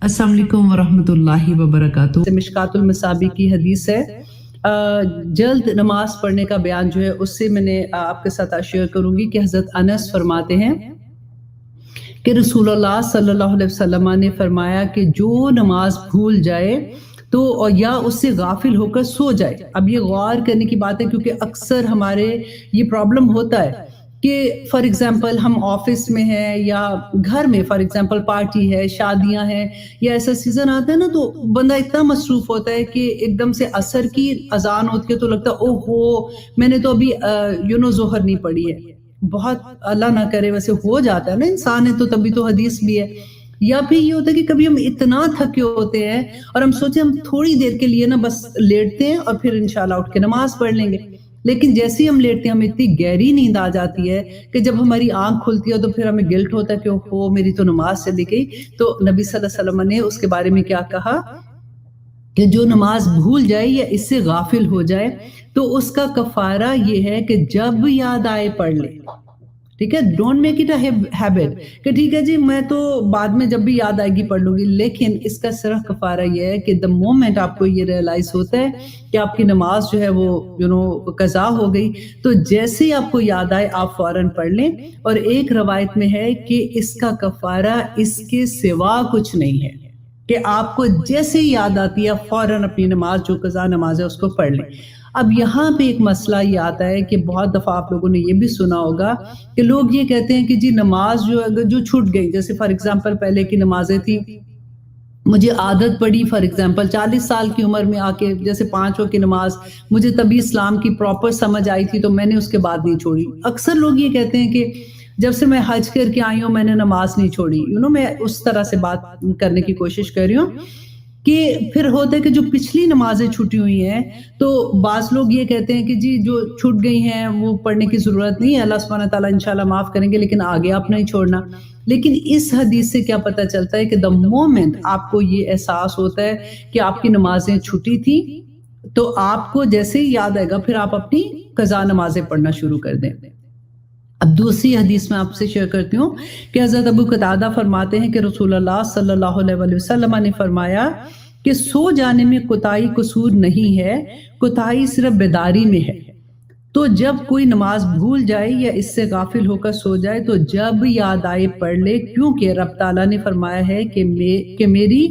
अस्सलाम वालेकुम वरहमतुल्लाहि वबरकातुहू। मिशकातुल मसाबी की हदीस है। जल्द नमाज पढ़ने का बयान जो है उससे मैंने आपके साथ शेयर करूंगी कि हज़रत अनस फरमाते हैं कि रसूलुल्लाह सल्लल्लाहु अलैहि वसल्लम ने फरमाया कि जो नमाज भूल जाए तो या उससे गाफिल होकर सो जाए। अब ये गौर करने की बात है क्योंकि अक्सर हमारे ये प्रॉब्लम होता है कि फॉर एग्जांपल हम ऑफिस में हैं या घर में फॉर एग्जांपल पार्टी है, शादियां हैं या ऐसा सीजन आता है ना, तो बंदा इतना मसरूफ होता है कि एकदम से असर की अजान होती है तो लगता है ओहो मैंने तो अभी जोहर नहीं पढ़ी है। बहुत अल्लाह ना करे वैसे हो जाता है ना, इंसान है तो तभी तो हदीस भी है। या फिर ये होता है कि कभी हम इतना थके होते हैं और हम सोचे हम थोड़ी देर के लिए ना बस लेटते हैं और फिर इंशाल्लाह उठ के नमाज पढ़ लेंगे। लेकिन जैसे ही हम लेटते हैं हमें इतनी गहरी नींद आ जाती है कि जब हमारी आंख खुलती है तो फिर हमें गिल्ट होता है कि ओहो मेरी तो नमाज चली गई। तो नबी सल्लल्लाहु अलैहि वसल्लम ने उसके बारे में क्या कहा कि जो नमाज भूल जाए या इससे गाफिल हो जाए तो उसका कफारा ये है कि जब याद आए पढ़ ले। ठीक है, don't make it a habit कि ठीक है जी मैं तो बाद में जब भी याद आएगी पढ़ लूंगी। लेकिन इसका सिर्फ कफारा ये है कि द मोमेंट आपको ये रियलाइज होता है कि आपकी नमाज जो है वो कज़ा हो गई, तो जैसे ही आपको याद आए आप फौरन पढ़ लें। और एक रवायत में है कि इसका कफारा इसके सिवा कुछ नहीं है कि आपको जैसे ही याद आती है फौरन अपनी नमाज जो कज़ा नमाज है उसको पढ़ लें। अब यहाँ पे एक मसला ये आता है कि बहुत दफ़ा आप लोगों ने ये भी सुना होगा कि लोग ये कहते हैं कि जी नमाज जो अगर जो छूट गई, जैसे फॉर एग्जांपल पहले की नमाजें थी, मुझे आदत पड़ी फॉर एग्जांपल 40 साल की उम्र में आके जैसे 5 वक्त की नमाज मुझे तभी इस्लाम की प्रॉपर समझ आई थी तो मैंने उसके बाद नहीं छोड़ी। अक्सर लोग ये कहते हैं कि जब से मैं हज करके आई हूँ मैंने नमाज नहीं छोड़ी। मैं उस तरह से बात करने की कोशिश कर रही हूँ कि फिर होता है कि जो पिछली नमाजें छूटी हुई हैं तो बाज़ लोग ये कहते हैं कि जी जो छूट गई हैं वो पढ़ने की ज़रूरत नहीं है, अल्लाह सुब्हानहू व तआला इंशाल्लाह माफ़ करेंगे, लेकिन आगे आप नहीं छोड़ना। लेकिन इस हदीस से क्या पता चलता है कि द मोमेंट आपको ये एहसास होता है कि आपकी नमाजें छूटी थी तो आपको जैसे ही याद आएगा फिर आप अपनी कज़ा नमाजें पढ़ना शुरू कर दें। अब दूसरी हदीस में आपसे शेयर करती हूँ कि हज़रत अबू कतादा फरमाते हैं कि रसूलुल्लाह सल्लल्लाहु अलैहि वसल्लम ने फरमाया कि सो जाने में कोताही कसूर नहीं है, कोताही सिर्फ बेदारी में है। तो जब कोई नमाज भूल जाए या इससे गाफिल होकर सो जाए तो जब याद आए पढ़ ले, क्योंकि रब ताला ने फरमाया है कि मेरी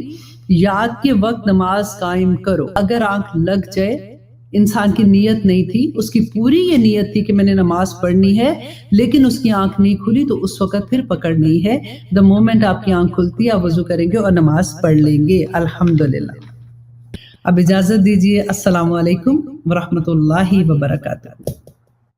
याद के वक्त नमाज कायम करो। अगर आंख लग जाए, इंसान की नीयत नहीं थी, उसकी पूरी ये नीयत थी कि मैंने नमाज पढ़नी है, लेकिन उसकी आंख नहीं खुली तो उस वक्त फिर पकड़ नहीं है। द मोमेंट आपकी आंख खुलती है आप वजू करेंगे और नमाज पढ़ लेंगे। अल्हम्दुलिल्लाह। अब इजाजत दीजिए। अस्सलाम वालेकुम वरहमतुल्लाहि वबरकातुहू।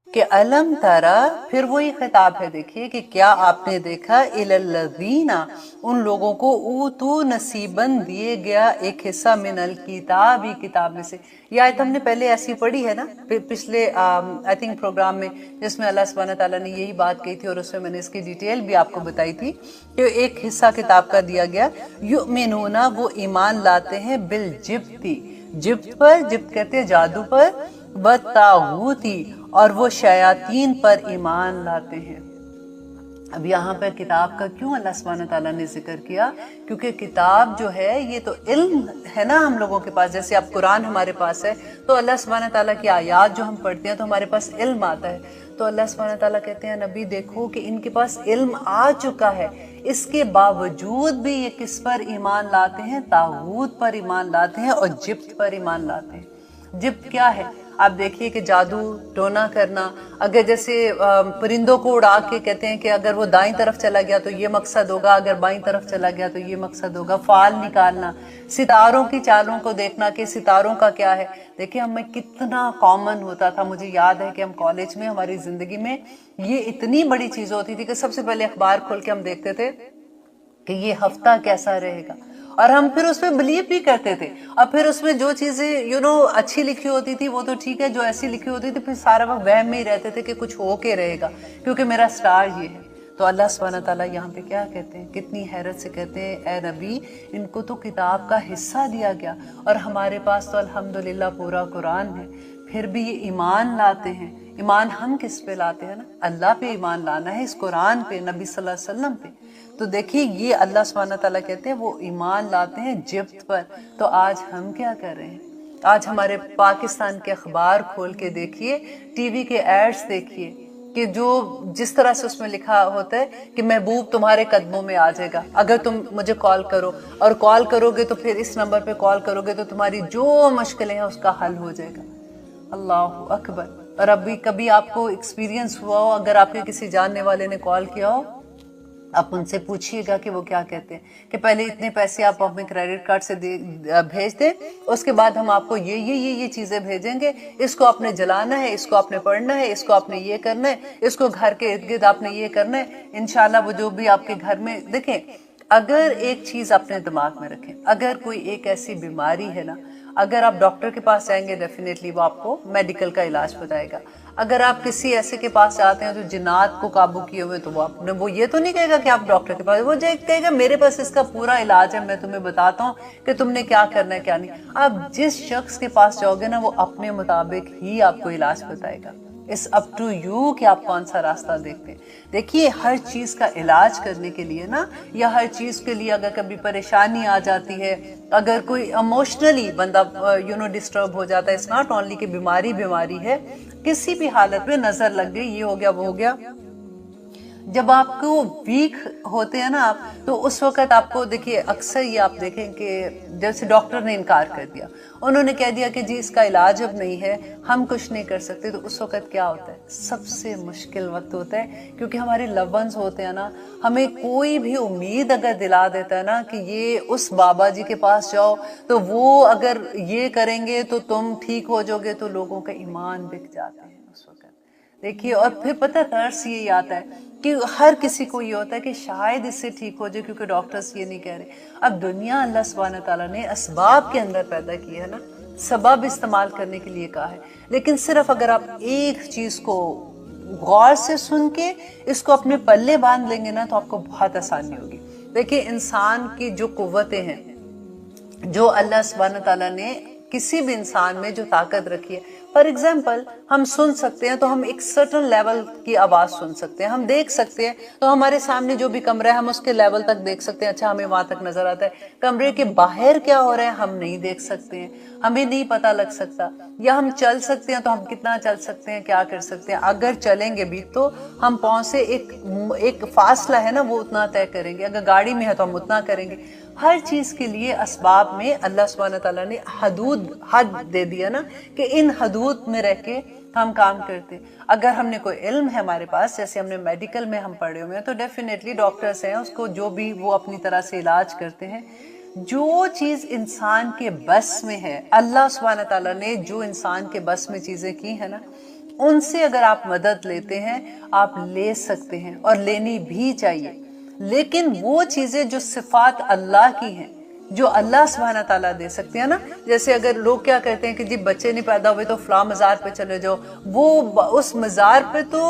कि अलम तरा, फिर वही खिताब है, देखिए कि क्या आपने देखा, इलल्लज़ीना, उन लोगों को ऊतू नसीबन दिए गया एक हिस्सा मिनल किताब, ही किताब में से। ये आयत हमने पहले ऐसी पढ़ी है ना पिछले आई थिंक प्रोग्राम में, जिसमें अल्लाह सुब्हानहू तआला ने यही बात कही थी और उसमें मैंने इसकी डिटेल भी आपको बताई थी कि एक हिस्सा किताब का दिया गया। युमिनूना, वो ईमान लाते हैं, बिल जिब्ती, जिब्त पर, जिब्त कहते हैं जादू पर, व तागूती, और वो शयातीन पर ईमान लाते हैं। अब यहाँ पर किताब का क्यों अल्लाह सुब्हानहू तआला ने जिक्र किया? क्योंकि किताब जो है ये तो इल्म है ना हम लोगों के पास। जैसे अब कुरान हमारे पास है तो अल्लाह सुब्हानहू तआला की आयात जो हम पढ़ते हैं तो हमारे पास इल्म आता है। तो अल्लाह सुब्हानहू तआला कहते हैं नबी देखो कि इनके पास इल्म आ चुका है, इसके बावजूद भी ये किस पर ईमान लाते हैं? तागूत पर ईमान लाते हैं और जिब्त पर ईमान लाते हैं। जिब्त क्या है? आप देखिए कि जादू टोना करना, अगर जैसे परिंदों को उड़ा के कहते हैं कि अगर वो दाईं तरफ चला गया तो ये मकसद होगा, अगर बाईं तरफ चला गया तो ये मकसद होगा। फाल निकालना, सितारों की चालों को देखना कि सितारों का क्या है। देखिए हमें कितना कॉमन होता था। मुझे याद है कि हम कॉलेज में, हमारी जिंदगी में ये इतनी बड़ी चीज होती थी कि सबसे पहले अखबार खोल के हम देखते थे कि ये हफ्ता कैसा रहेगा, और हम फिर उसमें बिलीव भी करते थे। और फिर उसमें जो चीजें अच्छी लिखी होती थी वो तो ठीक है, जो ऐसी लिखी होती थी फिर सारा वक्त वहम में ही रहते थे कि कुछ हो के रहेगा क्योंकि मेरा स्टार ये है। तो अल्लाह सुब्हानहू तआला यहाँ पे क्या कहते हैं, कितनी हैरत से कहते हैं, ए नबी इनको तो किताब का हिस्सा दिया गया और हमारे पास तो अल्हम्दुलिल्लाह पूरा कुरान है, फिर भी ये ईमान लाते हैं। ईमान हम किस पे लाते हैं ना? अल्लाह पे ईमान लाना है, इस कुरान पे, नबी सल्लल्लाहु अलैहि वसल्लम पे। تو دیکھیے یہ اللہ سبحانہ تعالیٰ کہتے ہیں وہ ایمان لاتے ہیں جبت پر. تو آج ہم کیا کر رہے ہیں؟ آج ہمارے پاکستان کے اخبار کھول کے دیکھیے، ٹی وی کے ایڈز دیکھیے کہ جو جس طرح سے اس میں لکھا ہوتا ہے کہ محبوب تمہارے قدموں میں آ جائے گا اگر تم مجھے کال کرو، اور کال کرو گے تو پھر اس نمبر پہ کال کرو گے تو تمہاری جو مشکلیں ہیں اس کا حل ہو جائے گا. اللہ اکبر. اور ابھی کبھی آپ کو ایکسپیرینس ہوا ہو، اگر آپ کے کسی جاننے والے نے کال کیا ہو، آپ ان سے پوچھیے گا کہ وہ کیا کہتے ہیں کہ پہلے اتنے پیسے آپ ہمیں کریڈٹ کارڈ سے بھیج دیں، اس کے بعد ہم آپ کو یہ چیزیں بھیجیں گے، اس کو آپ نے جلانا ہے، اس کو آپ نے پڑھنا ہے، اس کو آپ نے یہ کرنا ہے، اس کو گھر کے ارد گرد آپ نے یہ کرنا ہے. انشاءاللہ وہ جو بھی آپ کے گھر میں دیکھیں، اگر ایک چیز اپنے دماغ میں رکھیں، اگر کوئی ایک ایسی بیماری ہے نا، اگر آپ ڈاکٹر کے پاس جائیں گے ڈیفینیٹلی وہ آپ کو میڈیکل کا علاج بتائے گا. اگر آپ کسی ایسے کے پاس جاتے ہیں جو جنات کو قابو کیے ہوئے، تو وہ یہ تو نہیں کہے گا کہ آپ ڈاکٹر کے پاس، وہ کہے گا میرے پاس اس کا پورا علاج ہے، میں تمہیں بتاتا ہوں کہ تم نے کیا کرنا ہے کیا نہیں. آپ جس شخص کے پاس جاؤ گے نا وہ اپنے مطابق ہی آپ کو علاج بتائے گا. It's up to you کہ آپ کون سا راستہ دیکھتے ہیں. دیکھیے ہر چیز کا علاج کرنے کے لیے نا، یا ہر چیز کے لیے اگر کبھی پریشانی آ جاتی ہے، اگر کوئی ایموشنلی بندہ ڈسٹرب ہو جاتا ہے، it's not only کہ بیماری ہے، کسی بھی حالت میں نظر لگ گئی، یہ ہو گیا وہ ہو گیا، جب آپ کو ویک ہوتے ہیں نا آپ، تو اس وقت آپ کو دیکھیے اکثر یہ آپ دیکھیں کہ جیسے ڈاکٹر نے انکار کر دیا، انہوں نے کہہ دیا کہ جی اس کا علاج اب نہیں ہے، ہم کچھ نہیں کر سکتے. تو اس وقت کیا ہوتا ہے؟ سب سے مشکل وقت ہوتا ہے، کیونکہ ہمارے لو ونز ہوتے ہیں نا، ہمیں کوئی بھی امید اگر دلا دیتا ہے نا کہ یہ اس بابا جی کے پاس جاؤ تو وہ اگر یہ کریں گے تو تم ٹھیک ہو جاؤ گے، تو لوگوں کا ایمان بک جاتے ہیں اس وقت. دیکھیے اور پھر پتہ ترس یہی آتا ہے کہ ہر کسی کو یہ ہوتا ہے کہ شاید اس سے ٹھیک ہو جائے، کیونکہ ڈاکٹرز یہ نہیں کہہ رہے. اب دنیا اللہ سبحانہ تعالیٰ نے اسباب کے اندر پیدا کی ہے نا، سبب استعمال کرنے کے لیے کہا ہے، لیکن صرف اگر آپ ایک چیز کو غور سے سن کے اس کو اپنے پلے باندھ لیں گے نا تو آپ کو بہت آسانی ہوگی. دیکھیے انسان کی جو قوتیں ہیں، جو اللہ سبحانہ تعالیٰ نے کسی بھی انسان میں جو طاقت رکھی ہے، فار ایگزامپل ہم سن سکتے ہیں تو ہم ایک سرٹن لیول کی آواز سن سکتے ہیں، ہم دیکھ سکتے ہیں تو ہمارے سامنے جو بھی کمرہ ہے ہم اس کے لیول تک دیکھ سکتے ہیں، اچھا ہمیں وہاں تک نظر آتا ہے. کمرے کے باہر کیا ہو رہا ہے ہم نہیں دیکھ سکتے ہیں، ہمیں نہیں پتہ لگ سکتا. یا ہم چل سکتے ہیں تو ہم کتنا چل سکتے ہیں، کیا کر سکتے ہیں، اگر چلیں گے بھی تو ہم پاؤں سے ایک فاصلہ ہے نا وہ اتنا طے کریں گے، اگر گاڑی میں ہے تو ہم اتنا کریں گے. ہر چیز کے لیے اسباب میں اللہ سبحانہ تعالیٰ نے حد دے دیا نا کہ ان حدود میں رہ کے ہم کام کرتے. اگر ہم نے کوئی علم ہے ہمارے پاس، جیسے ہم نے میڈیکل میں ہم پڑھے ہوئے ہیں، تو ڈیفینیٹلی ڈاکٹرز ہیں، اس کو جو بھی وہ اپنی طرح سے علاج کرتے ہیں. جو چیز انسان کے بس میں ہے، اللہ سبحانہ تعالیٰ نے جو انسان کے بس میں چیزیں کی ہیں نا، ان سے اگر آپ مدد لیتے ہیں آپ لے سکتے ہیں اور لینی بھی چاہیے. لیکن وہ چیزیں جو صفات اللہ کی ہیں، جو اللہ سبحانہ تعالیٰ دے سکتے ہیں نا، جیسے اگر لوگ کیا کہتے ہیں کہ جی بچے نہیں پیدا ہوئے تو فلاں مزار پہ چلے جاؤ، وہ اس مزار پہ تو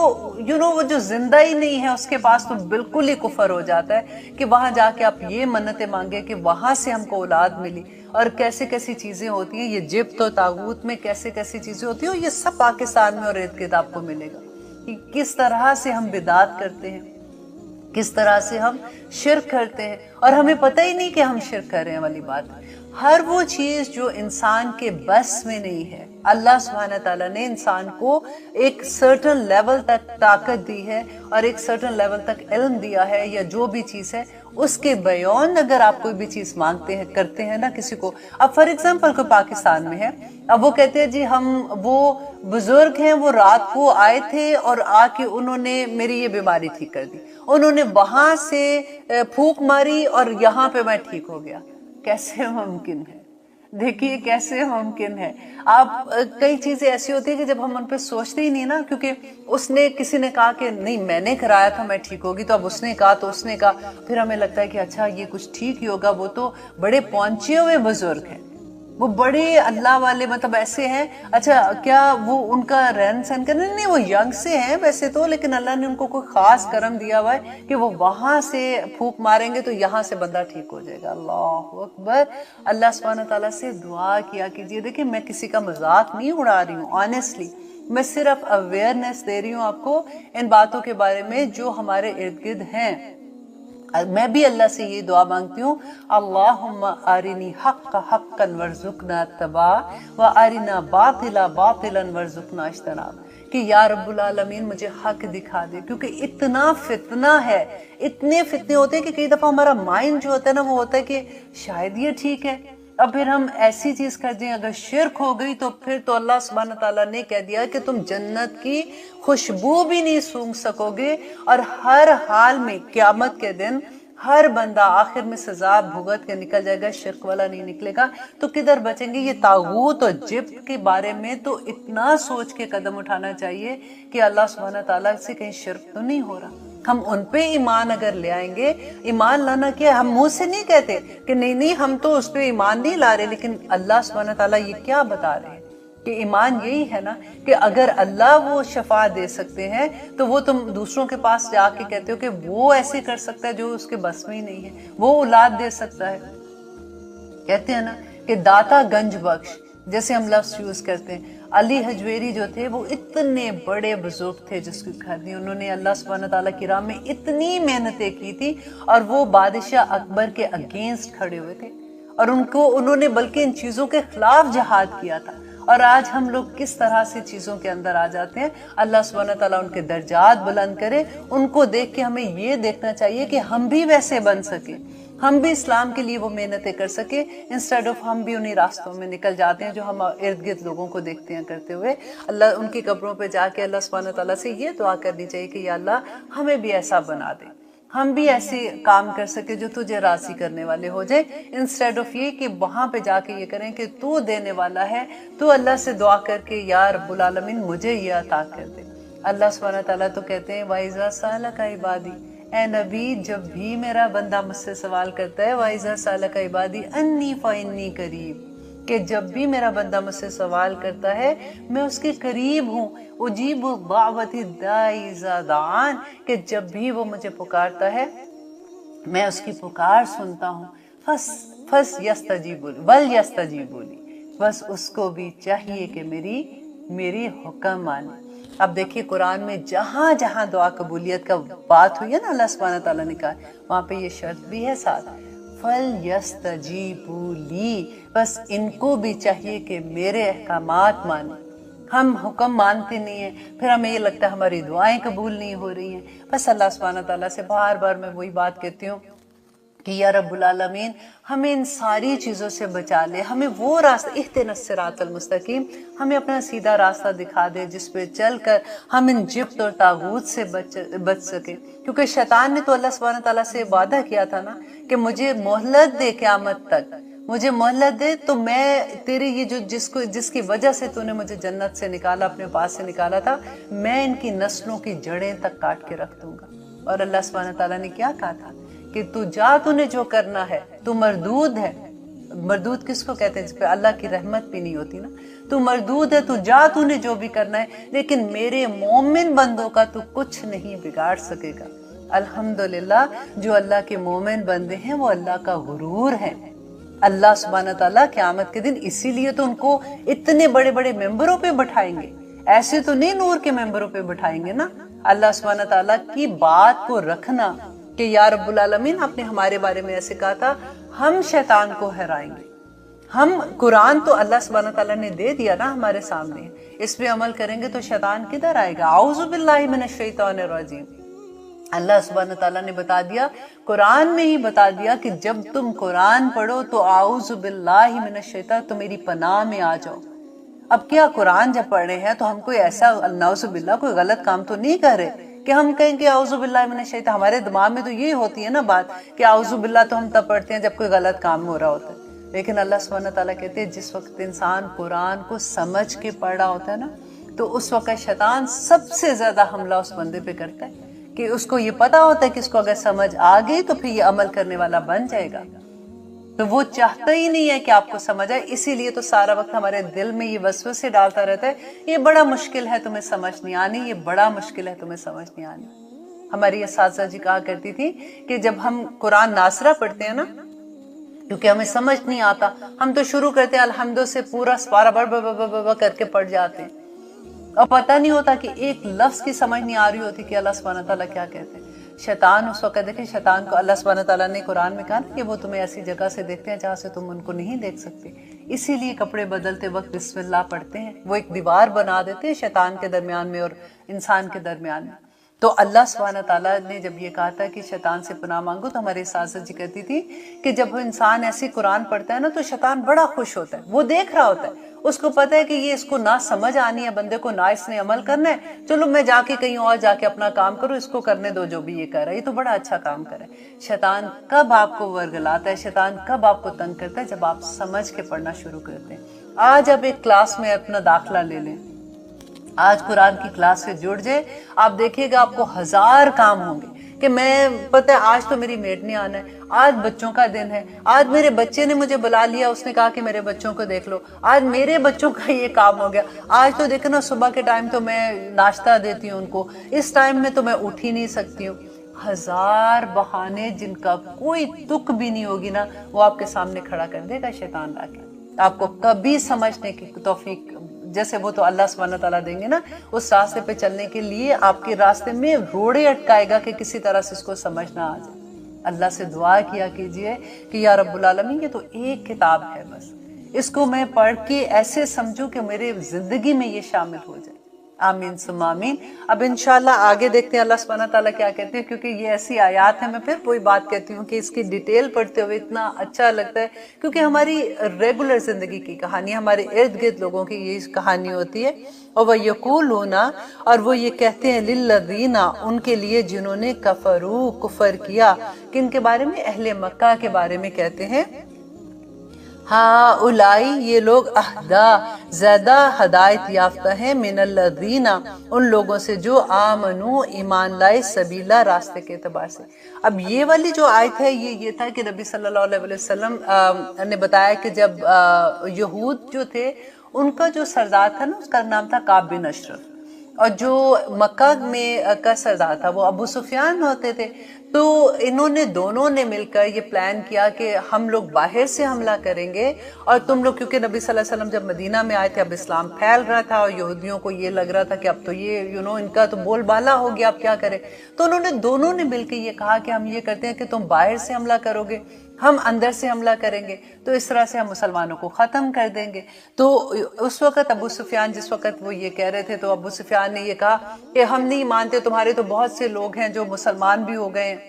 وہ جو زندہ ہی نہیں ہے اس کے پاس تو بالکل ہی کفر ہو جاتا ہے کہ وہاں جا کے آپ یہ منتیں مانگے کہ وہاں سے ہم کو اولاد ملی. اور کیسے کیسی چیزیں ہوتی ہیں، یہ جبت و طاغوت میں کیسے کیسی چیزیں ہوتی ہیں، اور یہ سب پاکستان میں اور ارد گرد آپ کو ملے گا کہ کس طرح سے ہم بدعت کرتے ہیں، کس طرح سے ہم شرک کرتے ہیں، اور ہمیں پتہ ہی نہیں کہ ہم شرک کر رہے ہیں والی بات. ہر وہ چیز جو انسان کے بس میں نہیں ہے، اللہ سبحانہ تعالیٰ نے انسان کو ایک سرٹن لیول تک طاقت دی ہے اور ایک سرٹن لیول تک علم دیا ہے، یا جو بھی چیز ہے اس کے بیان اگر آپ کوئی بھی چیز مانگتے ہیں کرتے ہیں نا کسی کو. اب فار ایگزامپل کوئی پاکستان میں ہے، اب وہ کہتے ہیں جی وہ بزرگ ہیں، وہ رات کو آئے تھے اور آ کے انہوں نے میری یہ بیماری ٹھیک کر دی، انہوں نے وہاں سے پھونک ماری اور یہاں پہ میں ٹھیک ہو گیا. کیسے ممکن ہے؟ دیکھیے کیسے ممکن ہے. آپ کئی چیزیں ایسی ہوتی ہیں کہ جب ہم ان پہ سوچتے ہی نہیں نا، کیونکہ کسی نے کہا کہ نہیں میں نے کرایا تھا میں ٹھیک ہوگی، تو اب اس نے کہا تو اس نے کہا، پھر ہمیں لگتا ہے کہ اچھا یہ کچھ ٹھیک ہی ہوگا، وہ تو بڑے پہنچے ہوئے بزرگ ہیں، وہ بڑے اللہ والے، مطلب ایسے ہیں. اچھا کیا وہ ان کا رہن سہن کرنا؟ نہیں، وہ ینگ سے ہیں ویسے تو، لیکن اللہ نے ان کو کوئی خاص کرم دیا ہوا ہے کہ وہ وہاں سے پھونک ماریں گے تو یہاں سے بندہ ٹھیک ہو جائے گا. اللہ اکبر. اللہ سبحانہ تعالیٰ سے دعا کیا کیجیے. دیکھیں میں کسی کا مذاق نہیں اڑا رہی ہوں، آنیسٹلی میں صرف اویئرنیس دے رہی ہوں آپ کو ان باتوں کے بارے میں جو ہمارے ارد گرد ہیں. میں بھی اللہ سے یہ دعا مانگتی ہوں، اللہم ارنی حق حقا ورزقنا اتباع و ارنا باطلا باطلا ورزقنا اجتناب، کہ یا رب العالمین مجھے حق دکھا دے، کیونکہ اتنا فتنہ ہے، اتنے فتنے ہوتے ہیں کہ کئی دفعہ ہمارا مائنڈ جو ہوتا ہے نا وہ ہوتا ہے کہ شاید یہ ٹھیک ہے، اب پھر ہم ایسی چیز کر دیں، اگر شرک ہو گئی تو پھر تو اللہ سبحانہ تعالیٰ نے کہہ دیا کہ تم جنت کی خوشبو بھی نہیں سونگھ سکو گے، اور ہر حال میں قیامت کے دن ہر بندہ آخر میں سزا بھگت کے نکل جائے گا، شرک والا نہیں نکلے گا، تو کدھر بچیں گے؟ یہ طاغوت اور جبت کے بارے میں تو اتنا سوچ کے قدم اٹھانا چاہیے کہ اللہ سبحانہ تعالیٰ سے کہیں شرک تو نہیں ہو رہا۔ ہم ان پہ ایمان اگر لے آئیں گے، ایمان لانا کیا، ہم منہ سے نہیں کہتے کہ نہیں ہم تو اس پہ ایمان نہیں لا رہے، لیکن اللہ سبحانہ تعالیٰ یہ کیا بتا رہے ہیں کہ ایمان یہی ہے نا کہ اگر اللہ وہ شفاعت دے سکتے ہیں تو وہ تم دوسروں کے پاس جا کے کہتے ہو کہ وہ ایسے کر سکتا ہے جو اس کے بس میں ہی نہیں ہے، وہ اولاد دے سکتا ہے۔ کہتے ہیں نا کہ داتا گنج بخش، جیسے ہم لفظ یوز کرتے ہیں، علی حجویری جو تھے وہ اتنے بڑے بزرگ تھے جس کی گھر دی، انہوں نے اللہ سبحانہ تعالیٰ کی راہ میں اتنی محنتیں کی تھی، اور وہ بادشاہ اکبر کے اگینسٹ کھڑے ہوئے تھے، اور انہوں نے بلکہ ان چیزوں کے خلاف جہاد کیا تھا، اور آج ہم لوگ کس طرح سے چیزوں کے اندر آ جاتے ہیں۔ اللہ سبحانہ تعالیٰ ان کے درجات بلند کرے، ان کو دیکھ کے ہمیں یہ دیکھنا چاہیے کہ ہم بھی ویسے بن سکیں، ہم بھی اسلام کے لیے وہ محنتیں کر سکے، انسٹیڈ آف ہم بھی انہی راستوں میں نکل جاتے ہیں جو ہم ارد گرد لوگوں کو دیکھتے ہیں کرتے ہوئے۔ اللہ ان کی قبروں پہ جا کے اللہ سبحانہ تعالیٰ سے یہ دعا کرنی چاہیے کہ یا اللہ ہمیں بھی ایسا بنا دے، ہم بھی ایسے کام کر سکے جو تجھے راضی کرنے والے ہو جائے، انسٹیڈ آف یہ کہ وہاں پہ جا کے یہ کریں کہ تو دینے والا ہے، تو اللہ سے دعا کر کے یا رب العالمین مجھے یہ عطا کر دے۔ اللہ سبحانہ تعالیٰ تو کہتے ہیں وَإِذَا سَأَلَكَ عِبَادِي، اے نبی جب بھی میرا بندہ مجھ سے سوال کرتا ہے، وَإِذَا سَأَلَكَ عِبَادِي أَنِّي فَإِنِّي قَرِيبٌ، کہ جب بھی میرا بندہ مجھ سے سوال کرتا ہے میں اس کے قریب ہوں، اجیب دعوت الداعی اذا دعان، کہ جب بھی وہ مجھے پکارتا ہے میں اس کی پکار سنتا ہوں، فس یستجیبوا لی ولیستجیبوا لی، بس اس کو بھی چاہیے کہ میری حکم مانے۔ اب دیکھیے قرآن میں جہاں جہاں دعا قبولیت کا بات ہوئی ہے نا، اللہ سبحانہ تعالیٰ نے کہا وہاں پہ یہ شرط بھی ہے ساتھ، فَلْيَسْتَجِيبُوا لِي، بس ان کو بھی چاہیے کہ میرے احکامات مانیں۔ ہم حکم مانتے نہیں ہیں، پھر ہمیں یہ لگتا ہے ہماری دعائیں قبول نہیں ہو رہی ہیں۔ بس اللہ سبحانہ تعالیٰ سے بار بار میں وہی بات کہتی ہوں کہ یا رب العالمین ہمیں ان ساری چیزوں سے بچا لے، ہمیں وہ راستہ اہدنا الصراط المستقیم، ہمیں اپنا سیدھا راستہ دکھا دے جس پہ چل کر ہم ان جبت اور طاغوت سے بچ سکیں، کیونکہ شیطان نے تو اللہ سبحانہ تعالیٰ سے وعدہ کیا تھا نا کہ مجھے مہلت دے قیامت تک، مجھے مہلت دے تو میں تیرے یہ جو جس کی وجہ سے تو نے مجھے جنت سے نکالا، اپنے پاس سے نکالا تھا، میں ان کی نسلوں کی جڑیں تک کاٹ کے رکھ دوں گا۔ اور اللہ سبحانہ تعالیٰ نے کیا کہا تھا کہ تو جا، تو نے جو کرنا ہے، تو مردود ہے۔ مردود کس کو کہتے ہیں؟ جس پہ اللہ کی رحمت بھی نہیں ہوتی نا، تو مردود ہے، تو جا، تو نے جو بھی کرنا ہے، لیکن میرے مومن بندوں کا تو کچھ نہیں بگاڑ سکے گا۔ الحمدللہ جو اللہ کے مومن بندے ہیں وہ اللہ کا غرور ہے۔ اللہ سبحانہ تعالیٰ قیامت کے دن اسی لیے تو ان کو اتنے بڑے بڑے ممبروں پہ بٹھائیں گے، ایسے تو نہیں نور کے ممبروں پہ بٹھائیں گے نا۔ اللہ سبحانہ تعالیٰ کی بات کو رکھنا کہ یا رب العالمین آپ نے ہمارے بارے میں ایسے کہا تھا، ہم شیطان کو ہرائیں گے۔ ہم قرآن تو اللہ سبحانہ تعالیٰ نے دے دیا نا ہمارے سامنے، اس پہ عمل کریں گے تو شیطان کدھر آئے گا؟ اعوذ باللہ من الشیطان الرجیم۔ اللہ سبحانہ تعالیٰ نے بتا دیا، قرآن میں ہی بتا دیا کہ جب تم قرآن پڑھو تو اعوذ باللہ من الشیطان، تو میری پناہ میں آ جاؤ۔ اب کیا قرآن جب پڑھ رہے ہیں تو ہم کوئی ایسا نعوذ باللہ کوئی غلط کام تو نہیں کر رہے کہ ہم کہیں کہ اعوذ باللہ من الشیطان؟ ہمارے دماغ میں تو یہ ہوتی ہے نا بات کہ اعوذ باللہ تو ہم تب پڑھتے ہیں جب کوئی غلط کام ہو رہا ہوتا ہے، لیکن اللہ سبحانہ تعالیٰ کہتے ہیں جس وقت انسان قرآن کو سمجھ کے پڑھ رہا ہوتا ہے نا، تو اس وقت شیطان سب سے زیادہ حملہ اس بندے پہ کرتا ہے کہ اس کو یہ پتا ہوتا ہے کہ اس کو اگر سمجھ آ گئی تو پھر یہ عمل کرنے والا بن جائے گا، تو وہ چاہتا ہی نہیں ہے کہ آپ کو سمجھ آئے، اسی لیے تو سارا وقت ہمارے دل میں یہ وسوسے ڈالتا رہتا ہے، یہ بڑا مشکل ہے تمہیں سمجھ نہیں آنی، یہ بڑا مشکل ہے تمہیں سمجھ نہیں آنی۔ ہماری اساتذہ جی کہا کرتی تھی کہ جب ہم قرآن ناصرہ پڑھتے ہیں نا، کیونکہ ہمیں سمجھ نہیں آتا، ہم تو شروع کرتے ہیں الحمد سے پورا سپارہ بڑھ کر کے پڑھ جاتے ہیں، اور پتہ نہیں ہوتا کہ ایک لفظ کی سمجھ نہیں آ رہی ہوتی کہ اللہ سبحانہ تعالیٰ کیا کہتے ہیں۔ शैतान उस वक्त, देखिए शैतान को अल्लाह सुब्हानहू तआला ने कुरान में कहा कि वो तुम्हें ऐसी जगह से देखते हैं जहाँ से तुम उनको नहीं देख सकते, इसीलिए कपड़े बदलते वक्त बिस्मिल्लाह पढ़ते हैं। वो एक दीवार बना देते हैं शैतान के दरमियान में और इंसान के दरमियान में। तो अल्लाह सुब्हानहू तआला ने जब ये कहा था कि शैतान से पनाह मांगो, तो हमारी सासत जी कहती थी कि जब वो इंसान ऐसी कुरान पढ़ता है ना तो शैतान बड़ा खुश होता है। वो देख रहा होता है, उसको पता है कि ये इसको ना समझ आनी है बंदे को, ना इसने अमल करना है, चलो मैं जाके कहीं और जाके अपना काम करूँ, इसको करने दो जो भी ये कर रहा है, ये तो बड़ा अच्छा काम कर रहा है। शैतान कब आपको वर्गलाता है, शैतान कब आपको तंग करता है, जब आप समझ के पढ़ना शुरू करते हैं। आज आप एक क्लास में अपना दाखिला ले लें, आज कुरान की क्लास से जुड़ जाए, आप देखिएगा आपको 1000 काम होंगे कि मैं, पता है आज तो मेरी मेड ने आना है, आज बच्चों का दिन है, आज मेरे बच्चे ने मुझे बुला लिया, उसने कहा कि मेरे बच्चों को देख लो, आज मेरे बच्चों का ये काम हो गया, आज तो देखो ना सुबह के टाइम तो मैं नाश्ता देती हूँ उनको, इस टाइम में तो मैं उठ ही नहीं सकती हूँ। 1000 बहाने जिनका कोई तुक भी नहीं होगी ना, वो आपके सामने खड़ा कर देगा शैतान लाके। आपको कभी समझने की तौफीक, जैसे वो तो अल्लाह सुब्हानहू तआला देंगे ना, उस रास्ते पे चलने के लिए आपके रास्ते में रोड़े अटकाएगा कि किसी तरह से इसको समझ ना आ जाए। अल्लाह से दुआ किया कीजिए कि या रब्बुल आलमीन, ये तो एक किताब है, बस इसको मैं पढ़ के ऐसे समझूं कि मेरे जिंदगी में ये शामिल हो जाए। आमीन सुम्मा आमीन। अब इंशाल्लाह आगे देखते हैं अल्लाह सुब्हानहू तआला क्या कहते हैं, क्योंकि ये ऐसी आयत है, मैं फिर वही बात कहती हूँ कि इसकी डिटेल पढ़ते हुए इतना अच्छा लगता है, क्योंकि हमारी रेगुलर जिंदगी की कहानी, हमारे इर्द गिर्द लोगों की ये कहानी होती है। और वह यक़ूलूना, और वो ये कहते हैं, लिल्लज़ीना, उनके लिए जिन्होंने कफरू, कुफर किया, किन के बारे में, अहले मक्का के बारे में कहते हैं, हाँ उलाई, ये लोग अहदा, ज्यादा हदायत याफ्ता है, मिनल्लज़ीना, उन लोगों से जो आमनू, ईमान लाए, सबीला, रास्ते के एतबार से। अब ये वाली जो आयत है ये था कि नबी सल्लल्लाहु अलैहि वसल्लम ने बताया कि जब यहूद जो थे उनका जो सरदार था ना, उसका नाम था काब बिन अशरफ, और जो मक्का में का सरदार था वो अबू सुफियान होते थे। तो इन्होंने दोनों ने मिलकर ये प्लान किया कि हम लोग बाहर से हमला करेंगे और तुम लोग, क्योंकि नबी सल्लल्लाहु अलैहि वसल्लम जब मदीना में आए थे, अब इस्लाम फैल रहा था और यहूदियों को ये लग रहा था कि अब तो ये इनका तो बोलबाला हो गया, अब क्या करें। तो उन्होंने दोनों ने मिलकर ये कहा कि हम ये करते हैं कि तुम बाहर से हमला करोगे, हम अंदर से हमला करेंगे, तो इस तरह से हम मुसलमानों को ख़त्म कर देंगे। तो उस वक़्त अबू सुफियान, जिस वक़्त वो ये कह रहे थे, तो अबू सुफियान ने ये कहा कि हम नहीं मानते, तुम्हारे तो बहुत से लोग हैं जो मुसलमान भी हो गए हैं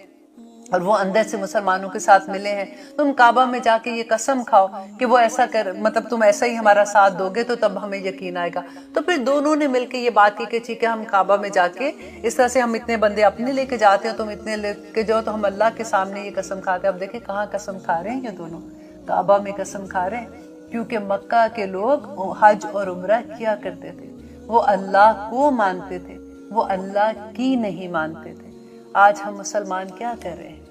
और वो अंदर से मुसलमानों के साथ मिले हैं, तुम काबा में जाके ये कसम खाओ कि वो ऐसा कर, मतलब तुम ऐसा ही हमारा साथ दोगे तो तब हमें यकीन आएगा। तो फिर दोनों ने मिलकर ये बात की कि ठीक है, हम काबा में जाके इस तरह से हम इतने बंदे अपने लेके जाते हैं, तुम इतने लेके जाओ, तो हम अल्लाह के सामने ये कसम खाते हैं। अब देखें कहाँ कसम खा रहे हैं ये दोनों, काबा में कसम खा रहे हैं, क्योंकि मक्का के लोग हज और उम्रा किया करते थे, वो अल्लाह को मानते थे, वो अल्लाह की नहीं मानते थे। आज हम मुसलमान क्या कर रहे हैं,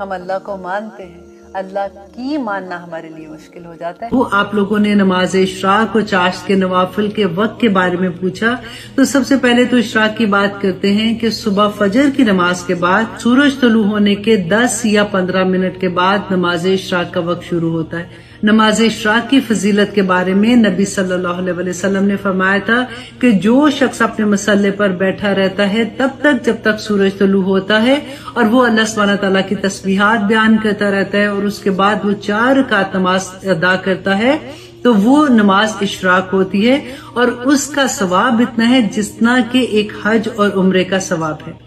हम अल्लाह को मानते हैं, अल्लाह की मानना हमारे लिए मुश्किल हो जाता है। वो आप लोगों ने नमाज इशराक और चाश्त के नवाफिल के वक्त के बारे में पूछा, तो सबसे पहले तो इशराक की बात करते हैं कि सुबह फजर की नमाज के बाद सूरज तुलू होने के 10 या 15 मिनट के बाद नमाज इशराक का वक्त शुरू होता है। नमाज इशराक की फजीलत के बारे में नबी सल्लल्लाहु अलैहि वसल्लम ने फरमाया था कि जो शख्स अपने मसल्ले पर बैठा रहता है तब तक जब तक सूरज तुलू होता है और वो अल्लाह सुब्हानहू तआला की तस्बीहात बयान करता रहता है और उसके बाद वो 4 रकात नमाज अदा करता है, तो वो नमाज इशराक होती है और उसका सवाब इतना है जितना कि एक हज और उम्रे का सवाब है।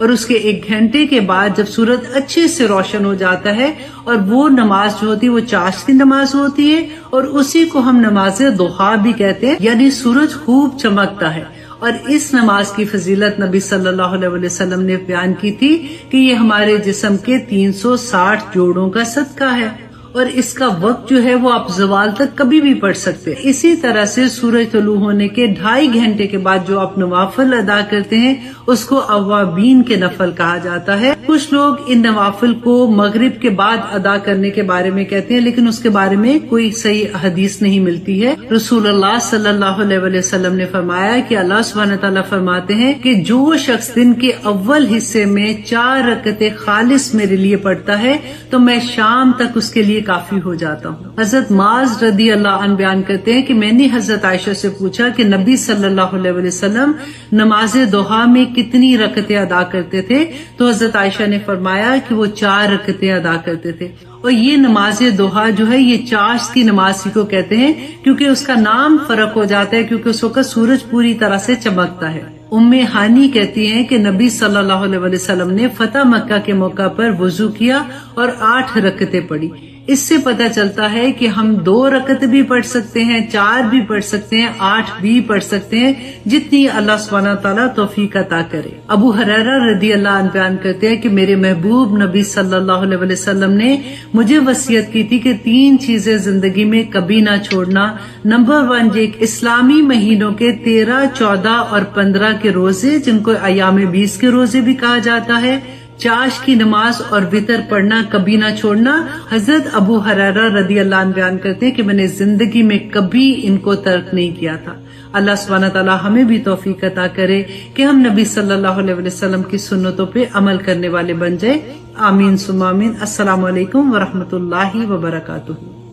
और उसके 1 घंटे के बाद जब सूरज अच्छे से रोशन हो जाता है और वो नमाज जो होती है वो चाश्त की नमाज होती है और उसी को हम नमाज दुहा भी कहते हैं, यानी सूरज खूब चमकता है। और इस नमाज की फजीलत नबी सल्लल्लाहु अलैहि वसल्लम ने बयान की थी कि ये हमारे जिस्म के 360 जोड़ों का सदका है और इसका वक्त जो है वो आप ज़वाल तक कभी भी पढ़ सकते हैं। इसी तरह से सूरज तुलू होने के 2.5 घंटे के बाद जो आप नवाफिल अदा करते हैं उसको अवाबीन के नफल कहा जाता है। कुछ लोग इन नवाफिल को मगरिब के बाद अदा करने के बारे में कहते हैं, लेकिन उसके बारे में कोई सही हदीस नहीं मिलती है। रसूलुल्लाह सल्लल्लाहु अलैहि वसल्लम ने फरमाया कि अल्लाह सुब्हानहू तआला फरमाते हैं कि जो शख्स दिन के अव्वल हिस्से में 4 रकअतें खालिस मेरे लिए पढ़ता है तो मैं शाम तक उसके लिए लिए काफी हो जाता हूँ। हजरत माज रदी अल्लाह अन्हु बयान करते हैं कि मैंने हजरत आयशा से पूछा कि नबी सल्लल्लाहु अलैहि वसल्लम नमाज दोहा में कितनी रकतें अदा करते थे, तो हजरत आयशा ने फरमाया कि वो 4 रकतें अदा करते थे। और ये नमाज दोहा जो है ये चाश की नमाज को कहते हैं, क्योंकि उसका नाम फर्क हो जाता है क्योंकि उस वक्त सूरज पूरी तरह से चमकता है। उम्मे हानी कहती हैं कि नबी सल्लल्लाहु अलैहि वसल्लम ने फतह मक्का के मौका पर वुजू किया और 8 रकतें पढ़ी। इससे पता चलता है कि हम 2 रकत भी पढ़ सकते हैं, 4 भी पढ़ सकते हैं, 8 भी पढ़ सकते हैं, जितनी अल्लाह सुब्हानहू तआला तौफीक अता करे। अबू हुरैरा रदी अल्लाह अन्हु बयान करते हैं कि मेरे महबूब नबी सल्लल्लाहु अलैहि वसल्लम ने मुझे वसीयत की थी कि 3 चीजें जिंदगी में कभी ना छोड़ना। नंबर 1, एक इस्लामी महीनों के 13, 14 और 15 के रोजे, जिनको अयाम 20 के रोजे भी कहा जाता है, चाश की नमाज और वितर पढ़ना कभी ना छोड़ना। हजरत अबू हुरैरा रदी अल्लाह अन्हु बयान करते हैं कि मैंने जिंदगी में कभी इनको तर्क नहीं किया था। अल्लाह सुब्हानहू तआला हमें भी तौफीक अता करे कि हम नबी सल्लल्लाहु अलैहि वसल्लम की सुन्नतों पे अमल करने वाले बन जाए। आमीन सुम्मा आमीन। अस्सलामु अलैकुम व रहमतुल्लाहि व बरकातुहू।